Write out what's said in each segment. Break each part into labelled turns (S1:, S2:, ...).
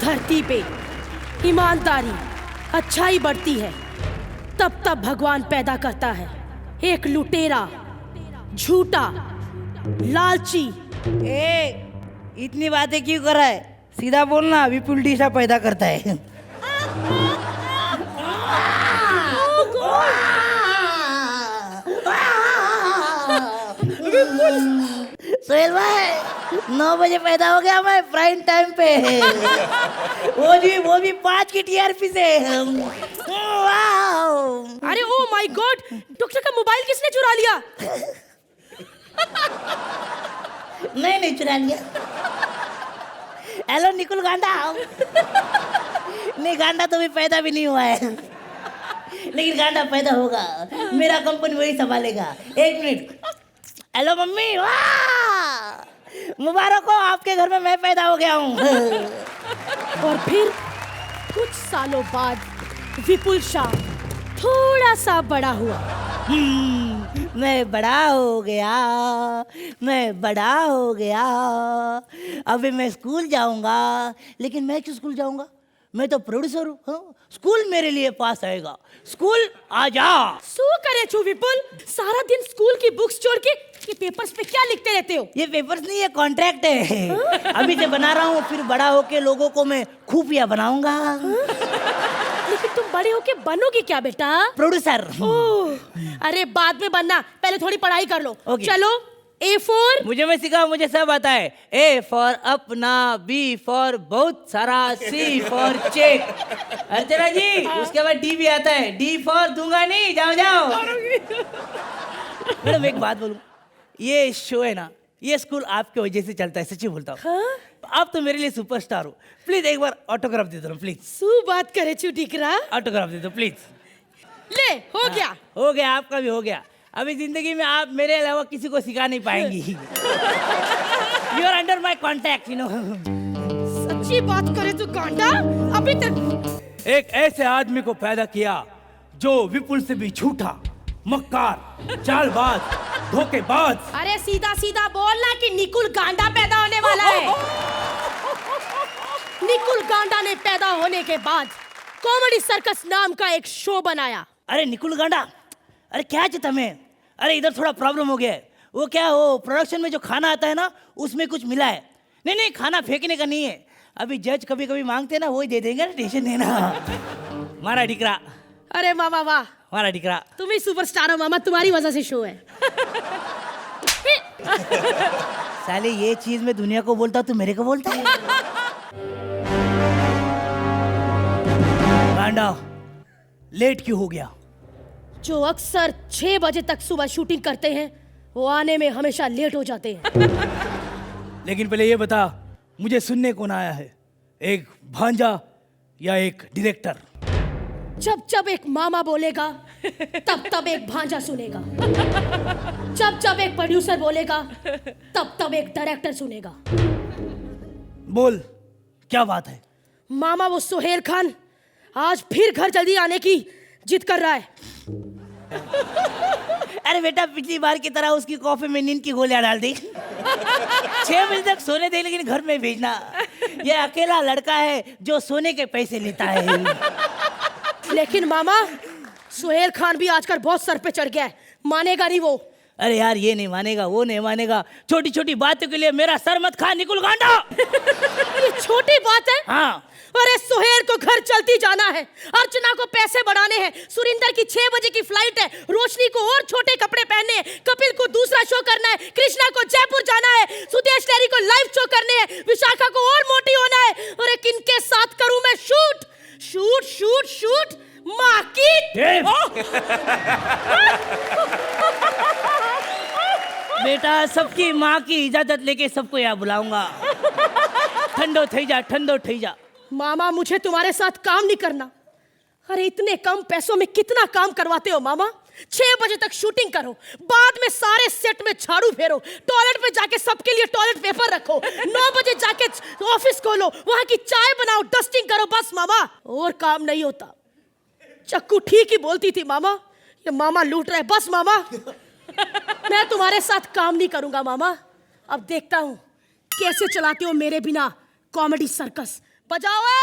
S1: धरती पे ईमानदारी, अच्छाई बढ़ती है, तब तब भगवान पैदा करता है एक लुटेरा, झूठा, लालची।
S2: इतनी बातें क्यों कर रहा है? सीधा बोलना, विपुल डीसा पैदा करता है। सोहेल भाई 9 बजे पैदा हो गया मैं, प्राइम टाइम पे। वो भी 5 की टीआरपी से।
S1: अरे ओ माय गॉड, डॉक्टर का मोबाइल किसने चुरा लिया?
S2: नहीं चुरा लिया। हेलो निकुल गांडा। नहीं, गांडा तो भी पैदा भी नहीं हुआ है, लेकिन गांडा पैदा होगा। मेरा कंपनी वही संभालेगा। 1 मिनट। हेलो मम्मी, वाह मुबारक हो, आपके घर में मैं पैदा हो गया हूँ।
S1: और फिर कुछ सालों बाद विपुल शाह थोड़ा सा बड़ा हुआ।
S2: मैं बड़ा हो गया। अभी मैं स्कूल जाऊंगा, लेकिन मैं क्यों स्कूल जाऊंगा? मैं तो प्रोड्यूसर हूँ। हाँ? स्कूल मेरे लिए पास आएगा। स्कूल आजा।
S1: सो करे छू विपुल, सारा दिन स्कूल की बुक्स छोड़ के ये पेपर्स पे क्या लिखते रहते हो?
S2: ये पेपर्स नहीं, ये कॉन्ट्रैक्ट है। अभी से बना रहा हूँ, फिर बड़ा होके लोगों को मैं खुफिया बनाऊंगा।
S1: लेकिन तुम बड़े होके बनोगे क्या बेटा?
S2: प्रोड्यूसर।
S1: अरे बाद में बनना, पहले थोड़ी पढ़ाई कर लो।
S2: Okay.
S1: चलो, A4।
S2: मुझे सिखा, मुझे सब आता है। A फॉर अपना, B फॉर बहुत सारा, C फॉर चेक। अर्चना जी, उसके बाद D भी आता है। D फॉर दूंगा नहीं, जाओ। मैडम एक बात बोलूं, ये शो है ना, ये स्कूल आपके वजह से चलता है, सच्ची बोलता हूँ।
S1: हाँ?
S2: आप तो मेरे लिए सुपरस्टार हो। प्लीज एक बार ऑटोग्राफ दे दो प्लीज।
S1: सू बात करे छू टिकरा।
S2: ऑटोग्राफ दे दो प्लीज।
S1: ले, हो गया।
S2: हो गया, आपका भी हो गया। अभी जिंदगी में आप मेरे अलावा किसी को सिखा नहीं पाएंगी। You are under my contact, you know.
S1: सच्ची बात करे तो गांडा, अभी तक
S3: एक ऐसे आदमी को पैदा किया जो विपुल से भी झूठा, मक्कार, चालबाज, धोखेबाज।
S1: अरे सीधा सीधा बोलना कि निकुल गांडा पैदा होने वाला है। निकुल गांडा ने पैदा होने के बाद कॉमेडी सर्कस नाम का एक शो बनाया।
S2: अरे निकुल गांडा, अरे क्या चाहता मैं? अरे इधर थोड़ा प्रॉब्लम हो गया है। वो क्या, वो प्रोडक्शन में जो खाना आता है ना, उसमें कुछ मिला है। नहीं, खाना फेंकने का नहीं है। अभी जज कभी कभी मांगते हैं ना, वही दे देंगे ना, टेंशन नहीं ना। मारा डिकरा।
S1: अरे मामा वाह,
S2: मारा डिकरा।
S1: तुम ही सुपरस्टार हो मामा, तुम्हारी वजह से शो है।
S2: साले ये चीज मैं दुनिया को बोलता हूँ, तू मेरे को बोलता है। गांडा, लेट क्यों हो गया?
S1: जो अक्सर 6 बजे तक सुबह शूटिंग करते हैं, वो आने में हमेशा लेट हो जाते हैं।
S3: लेकिन पहले ये बता, मुझे सुनने कौन आया है, एक भांजा या एक डायरेक्टर?
S1: जब जब एक मामा बोलेगा, तब तब एक भांजा सुनेगा। जब जब एक प्रोड्यूसर बोलेगा, तब तब एक डायरेक्टर सुनेगा।
S3: बोल, क्या बात है?
S1: मामा, वो सोहेल खान आज फिर घर जल्दी आने की जिद कर रहा है।
S2: अरे बेटा, पिछली बार की तरह उसकी कॉफी में नींद की गोलियां डाल दी। 6 बजे तक सोने दे, लेकिन घर में भेजना। ये अकेला लड़का है जो सोने के पैसे लेता है।
S1: लेकिन मामा, सोहेल खान भी आजकल बहुत सर पे चढ़ गया है, मानेगा नहीं वो।
S2: अरे यार, ये नहीं मानेगा, वो नहीं मानेगा। छोटी छोटी बातों के लिए मेरा सर मत खा निकुल गांडा।
S1: ये छोटी बात है?
S2: हाँ।
S1: अरे सोहेल को घर चलती जाना है, अर्चना को पैसे बढ़ाने हैं, सुरिंदर की 6 बजे की फ्लाइट है, रोशनी को और छोटे कपड़े पहनने हैं, कपिल को दूसरा शो करना है, कृष्णा को जयपुर जाना है, सुदेश लहरी को लाइव शो करने हैं, विशाखा को और मोटी होना है। अरे किनके साथ करूं मैं शूट? शूट शूट शूट माँ की।
S2: बेटा, सबकी माँ की इजाजत लेके सबको यहाँ बुलाऊंगा। ठंडो थई जा।
S1: मामा, मुझे तुम्हारे साथ काम नहीं करना। अरे इतने कम पैसों में कितना काम करवाते हो मामा? 6 बजे तक शूटिंग करो, बाद में सारे सेट में झाड़ू फेरो, टॉयलेट में जाके सबके लिए टॉयलेट पेपर रखो, 9 बजे जाके ऑफिस खोलो, वहां की चाय बनाओ, डस्टिंग करो, बस मामा, और काम नहीं होता। चक्कू ठीक ही बोलती थी मामा, ये मामा लूट रहे। बस मामा, मैं तुम्हारे साथ काम नहीं करूंगा मामा। अब देखता हूं कैसे चलाते हो मेरे बिना कॉमेडी सर्कस। बजाओ ए!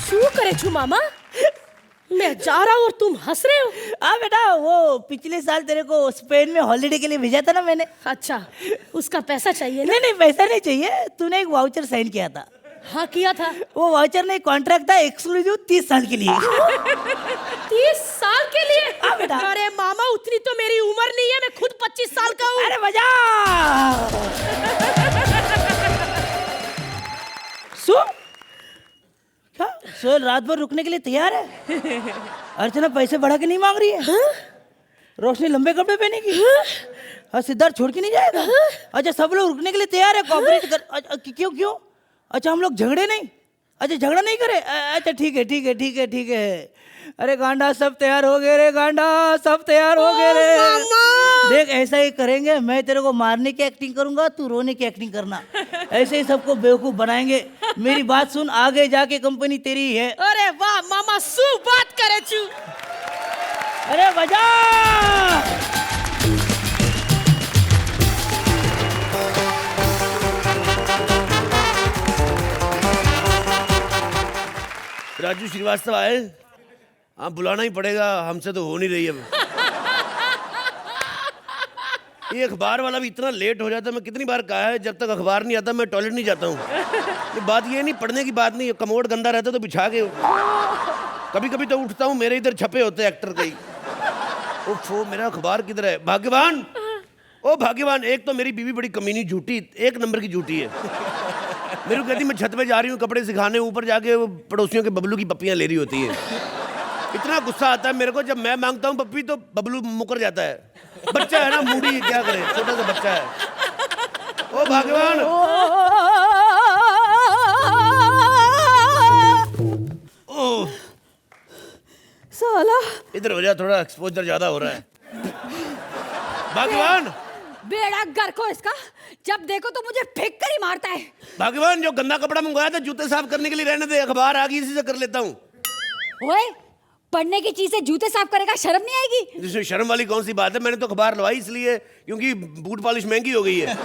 S1: શું કરે છું મામા? मैं जा रहा हूँ और तुम हंस रहे हो?
S2: हाँ बेटा, वो पिछले साल तेरे को स्पेन में हॉलिडे के लिए भेजा था ना मैंने।
S1: अच्छा, उसका पैसा चाहिए ना?
S2: नहीं नहीं, पैसा नहीं चाहिए। तूने एक वाउचर साइन किया था।
S1: हाँ किया था।
S2: वो वाउचर नहीं, कॉन्ट्रैक्ट था एक्सक्लूसिव 30 साल के लिए।
S1: 30 साल के लिए?
S2: हाँ बेटा।
S1: अरे मामा, उतनी तो मेरी उम्र नहीं है, मैं खुद 25 साल का हूँ।
S2: अरे बजा। सो क्या सोहेल रात भर रुकने के लिए तैयार है? अर्चना पैसे बढ़ा के नहीं मांग रही है।
S1: हाँ?
S2: रोशनी लंबे कपड़े पहनेगी। हाँ, सिद्धार्थ छोड़ के नहीं जाएगा। अच्छा, सब लोग रुकने के लिए तैयार है, कोऑपरेट कर। क्यों क्यों? अच्छा, हम लोग झगड़े नहीं? अच्छा, झगड़ा नहीं करे? अच्छा, ठीक है ठीक है ठीक है ठीक है। अरे गांडा, सब तैयार हो गए रे गांडा, सब तैयार हो गए रे। देख, ऐसा ही करेंगे। मैं तेरे को मारने की एक्टिंग करूंगा, तू रोने की एक्टिंग करना। ऐसे ही सबको बेवकूफ बनाएंगे। मेरी बात सुन, आगे जाके कंपनी तेरी है।
S1: अरे वाह मामा, શું बात करे छू?
S2: अरे बजा।
S4: राजू श्रीवास्तव आए? हाँ, बुलाना ही पड़ेगा, हमसे तो हो नहीं रही अब। ये अखबार वाला भी इतना लेट हो जाता है। मैं कितनी बार कहा है, जब तक अखबार नहीं आता मैं टॉयलेट नहीं जाता हूँ। ये बात ये नहीं, पढ़ने की बात नहीं है। कमोड गंदा रहता तो बिछा के, कभी कभी तो उठता हूँ, मेरे इधर छपे होते हैं एक्टर कई। ओफो, मेरा अखबार किधर है? भाग्यवान, ओ भाग्यवान, एक तो मेरी बीवी बड़ी कमीनी झूठी, एक नंबर की झूठी है। मेरे को कहती मैं छत पे जा रही हूँ कपड़े सिखाने, ऊपर जाके वो पड़ोसियों के बबलू की पप्पियाँ ले रही होती है। इतना गुस्सा आता है मेरे को, जब मैं मांगता हूँ पप्पी तो बबलू मुकर जाता है। बच्चा है ना, मूडी, क्या करे, छोटा सा बच्चा है। ओ भगवान, ओ
S1: साला
S4: इधर हो जा, थोड़ा एक्सपोजर ज्यादा हो रहा है। भगवान,
S1: बेड़ा घर को इसका, जब देखो तो मुझे फेंक कर ही मारता है।
S4: भगवान, जो गंदा कपड़ा मंगवाया था जूते साफ करने के लिए रहने दे, अखबार आ गई, इसी से कर लेता हूँ।
S1: ओए, पढ़ने की चीज से जूते साफ करेगा, शर्म नहीं आएगी?
S4: जिसमें शर्म वाली कौन सी बात है? मैंने तो अखबार लवाई इसलिए क्योंकि बूट पॉलिश महंगी हो गई है।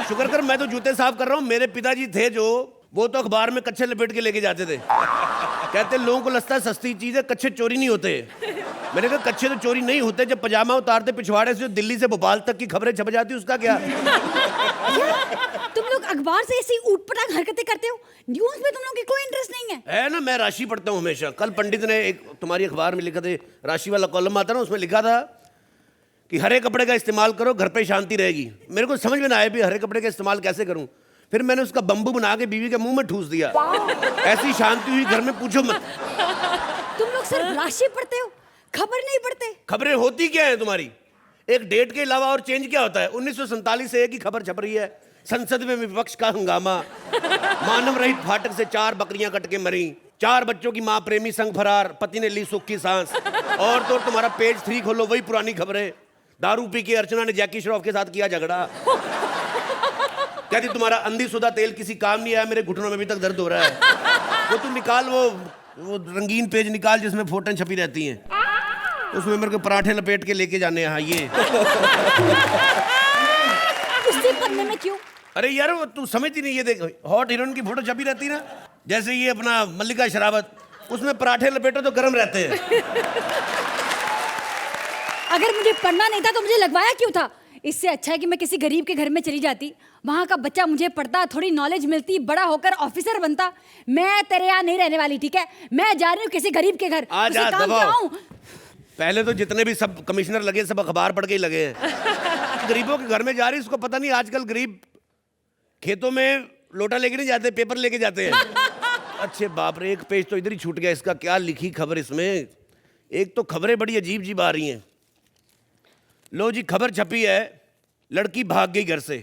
S4: शुक्र कर मैं तो जूते साफ कर रहा हूँ। मेरे पिताजी थे जो, वो तो अखबार में कच्छे लपेट के लेके जाते थे। कहते लोगों को लगता है सस्ती चीज है, कच्छे चोरी नहीं होते। मैंने कहा कच्छे तो चोरी नहीं होते, जब पजामा उतारते पिछवाड़े से दिल्ली से भोपाल तक की खबरें छप जाती, उसका क्या?
S1: तुम लोग अखबार से ऐसी ऊटपटांग हरकतें करते हो, न्यूज़ में तुम लोगों की कोई इंटरेस्ट नहीं
S4: है ना, मैं राशि पढ़ता हूँ हमेशा। कल पंडित ने एक तुम्हारी अखबार में लिखा था, राशि वाला कॉलम आता ना, उसमें लिखा था कि हरे कपड़े का इस्तेमाल करो, घर पे शांति रहेगी। मेरे को समझ में ना आया भी हरे कपड़े का इस्तेमाल कैसे करूं। फिर मैंने उसका बम्बू बना के बीवी के मुंह में ठूस दिया। ऐसी शांति हुई घर में, पूछो मत।
S1: तुम लोग सिर्फ राशि पढ़ते हो, खबर नहीं पढ़ते।
S4: खबरें होती क्या है तुम्हारी? एक डेट के अलावा और चेंज क्या होता है? 1947 से एक ही खबर छप रही है, संसद में विपक्ष का हंगामा, मानव रहित फाटक से 4 बकरियां कट के मरी, 4 बच्चों की मां प्रेमी संग फरार, पति ने ली सुख की सांस। और तो तुम्हारा पेज 3 खोलो, वही पुरानी खबरें। दारू पी के अर्चना ने जैकी श्रॉफ के साथ किया झगड़ा। कहती तुम्हारा अंधीशुदा तेल किसी काम नहीं आया, मेरे घुटनों में अभी तक दर्द हो रहा है। वो तू निकाल, वो रंगीन पेज निकाल जिसमें फोटों छपी रहती हैं, उसमें मेरे को पराठे लपेट के लेके जाने हैं। हाँ, ये
S1: उसी पन्ने में क्यों?
S4: अरे यार, वो तू समझती नहीं। ये देख, हॉट हीरोइन की फोटो छपी रहती ना, जैसे ये अपना मल्लिका शरावत, उसमें पराठे लपेटो तो गर्म रहते हैं।
S1: अगर मुझे पढ़ना नहीं था तो मुझे लगवाया क्यों था? इससे अच्छा है कि मैं किसी गरीब के घर में चली जाती, वहां का बच्चा मुझे पढ़ता, थोड़ी नॉलेज मिलती, बड़ा होकर ऑफिसर बनता। मैं तेरे यहाँ नहीं रहने वाली, ठीक है? मैं जा रही हूँ किसी गरीब के घर।
S4: आ जा,
S1: काम
S4: दबाओ।
S1: कराऊं।
S4: पहले तो जितने भी सब कमिश्नर लगे सब अखबार पढ़ के ही लगे हैं। गरीबों के घर में जा रही, उसको पता नहीं आजकल गरीब खेतों में लोटा लेके नहीं जाते, पेपर लेके जाते हैं। अच्छे बाप रे, एक पेज तो इधर ही छूट गया इसका। क्या लिखी खबर इसमें? एक तो खबरें बड़ी अजीब अजीब आ रही हैं। लो जी, खबर छपी है, लड़की भाग गई घर से।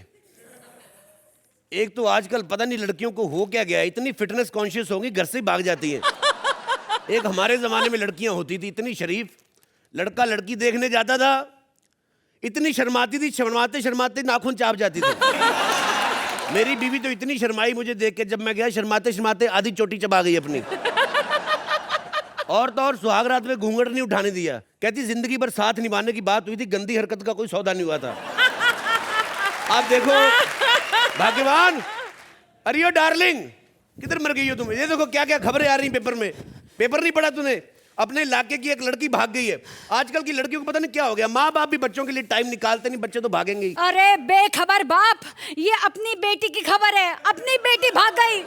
S4: एक तो आजकल पता नहीं लड़कियों को हो क्या गया, इतनी फिटनेस कॉन्शियस होंगी, घर से ही भाग जाती हैं। एक हमारे जमाने में लड़कियां होती थी इतनी शरीफ, लड़का लड़की देखने जाता था, इतनी शर्माती थी, शर्माते शर्माते नाखून चाप जाती थी। मेरी बीवी तो इतनी शर्माई मुझे देख के, जब मैं गया शर्माते शर्माते आधी चोटी चबा गई अपनी। और तो और सुहाग रात में घूंघट नहीं उठाने दिया। कहती जिंदगी भर साथ निभाने की बात हुई थी, गंदी हरकत का कोई सौदा नहीं हुआ था। आप देखो भाग्यवान, अरे यो डार्लिंग किधर मर गई हो तुम? ये देखो क्या क्या खबरें आ रही पेपर में। पेपर नहीं पढ़ा तूने? अपने इलाके की एक लड़की भाग गई है। आजकल की लड़कियों को पता नहीं क्या हो गया, माँ बाप भी बच्चों के लिए टाइम निकालते नहीं, बच्चे तो भागेंगे ही।
S5: अरे बेखबर बाप, ये अपनी बेटी की खबर है, अपनी बेटी भाग गई।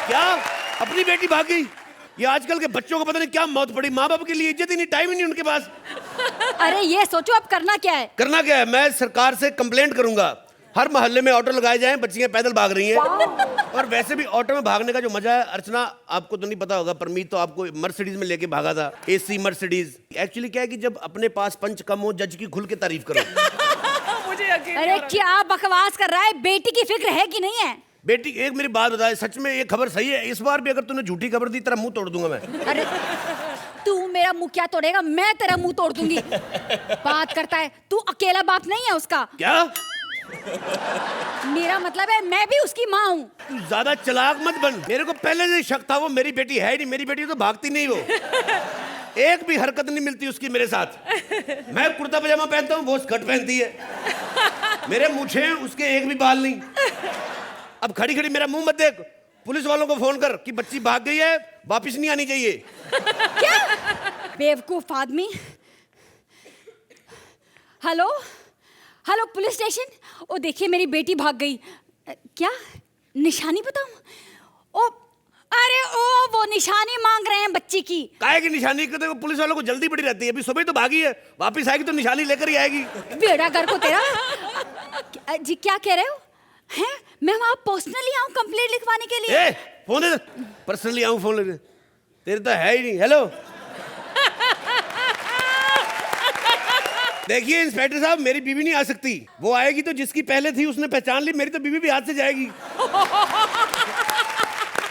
S4: क्या अपनी बेटी भाग गई? ये आजकल के बच्चों को पता नहीं क्या मौत पड़ी, माँ बाप के लिए इज्जत ही नहीं, टाइम ही नहीं उनके पास।
S5: अरे ये सोचो अब करना क्या है।
S4: करना क्या है? मैं सरकार से कंप्लेंट करूंगा, हर मोहल्ले में ऑटो लगाए जाएं, बच्चियां पैदल भाग रही हैं। और वैसे भी ऑटो में भागने का जो मजा है, अर्चना आपको तो नहीं पता होगा, परमीत तो आपको मर्सिडीज में लेके भागा था, एसी मर्सिडीज। एक्चुअली क्या है कि जब अपने पास पंच कम हो, जज की खुल के तारीफ करो।
S1: मुझे यकीन
S5: अरे क्या बकवास कर रहा है, बेटी की फिक्र है कि नहीं है?
S4: बेटी एक मेरी बात बताए, सच में ये खबर सही है? इस बार भी अगर तूने झूठी खबर दी, तेरा मुंह तोड़ दूंगा मैं।
S5: अरे तू मेरा मुंह क्या तोड़ेगा, मैं तेरा मुंह तोड़ दूंगी। बात करता है, तू अकेला बाप नहीं है उसका।
S4: क्या?
S5: मेरा मतलब है मैं भी उसकी माँ हूँ।
S4: तू ज्यादा चालाक मत बन। मेरे को पहले से शक था वो मेरी बेटी है ही नहीं, मेरी बेटी तो भागती नहीं, वो एक भी हरकत नहीं मिलती उसकी मेरे साथ। मैं कुर्ता पजामा पहनता हूँ, वो स्कर्ट पहनती है। मेरे मूछे हैं, उसके एक भी बाल नहीं। अब खड़ी खड़ी मेरा मुंह मत देख, पुलिस वालों को फोन कर कि बच्ची भाग गई है, वापिस नहीं आनी चाहिए।
S5: क्या बेवकूफ आदमी। Hello hello police station. ओ देखिए मेरी बेटी भाग गई। क्या निशानी बताऊं? ओ अरे ओ वो निशानी मांग रहे हैं बच्ची की।
S4: काहे की निशानी? कहते वो पुलिस वालों को जल्दी बड़ी रहती है, अभी सुबह तो भागी है, वापिस आएगी तो निशानी लेकर ही आएगी।
S5: बेड़ा घर को तेरा। जी क्या कह रहे हो? हैं मैं वहाँ पर्सनली आऊँ कंप्लेंट लिखवाने के लिए?
S4: ए, फोन दे। पर्सनली आऊं फोन लेने? तेरे तो है ही नहीं। हेलो देखिए इंस्पेक्टर साहब, मेरी बीवी नहीं आ सकती, वो आएगी तो जिसकी पहले थी उसने पहचान ली, मेरी तो बीवी भी हाथ से जाएगी।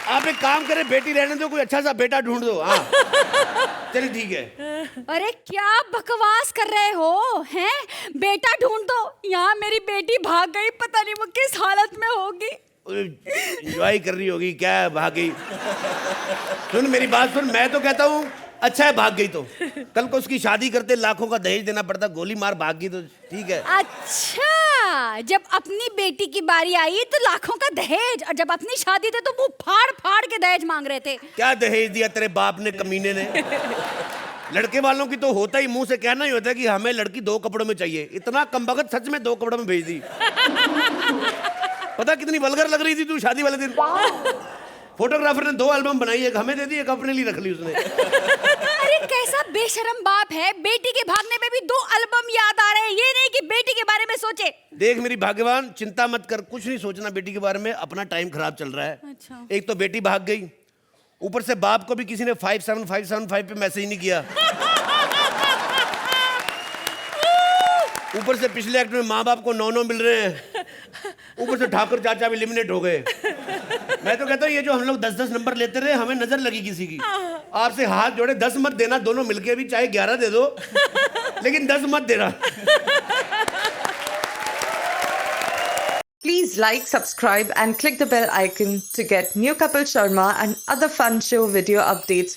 S4: आप एक काम करें, बेटी रहने दो, कोई अच्छा सा बेटा ढूंढ दो। हाँ चलिए ठीक है।
S5: अरे क्या बकवास कर रहे हो? हैं बेटा ढूंढ दो, यहाँ मेरी बेटी भाग गई, पता नहीं वो किस हालत में होगी।
S4: एंजॉय कर रही होगी क्या, भाग गई। सुन मेरी बात सुन, मैं तो कहता हूँ अच्छा है भाग गई तो, कल को उसकी शादी करते लाखों का दहेज देना पड़ता, गोली मार भाग गई तो ठीक है।
S5: अच्छा जब अपनी बेटी की बारी आई तो लाखों का दहेज, और जब अपनी शादी थी तो मुंह फाड़ फाड़ के दहेज मांग रहे थे।
S4: क्या दहेज दिया तेरे बाप ने, कमीने ने? लड़के वालों की तो होता ही मुंह से कहना ही होता है कि हमें लड़की 2 कपड़ों में चाहिए। इतना कमबख्त सच में 2 कपड़ों में भेज दी। पता कितनी वल्गर लग रही थी तू शादी वाले दिन। फोटोग्राफर ने 2 एल्बम बनाई, एक हमें दे दी, एक अपने लिए रख ली उसने।
S5: अरे कैसा बेशरम बाप है, बेटी के भागने में भी 2 एल्बम याद आ रहे हैं, ये नहीं कि बेटी के बारे में सोचे।
S4: देख मेरी भाग्यवान, चिंता मत कर, कुछ नहीं सोचना बेटी के बारे में, अपना टाइम खराब चल रहा है।
S5: अच्छा।
S4: एक तो बेटी भाग गई, ऊपर से बाप को भी किसी ने 57575 पे मैसेज नहीं किया। ऊपर से पिछले एक्ट में माँ बाप को 9-9 मिल रहे हैं, ऊपर से ठाकुर चाचा भी एलिमिनेट हो गए। मैं तो कहता हूँ ये जो हम लोग 10-10 नंबर लेते रहे, हमें नजर लगी किसी की। आपसे हाथ जोड़े, 10 मत देना, दोनों मिलके भी चाहे 11 दे दो, लेकिन 10 मत देना।
S6: Please like, subscribe and click the bell icon to get new Kapil Sharma and other fun show video updates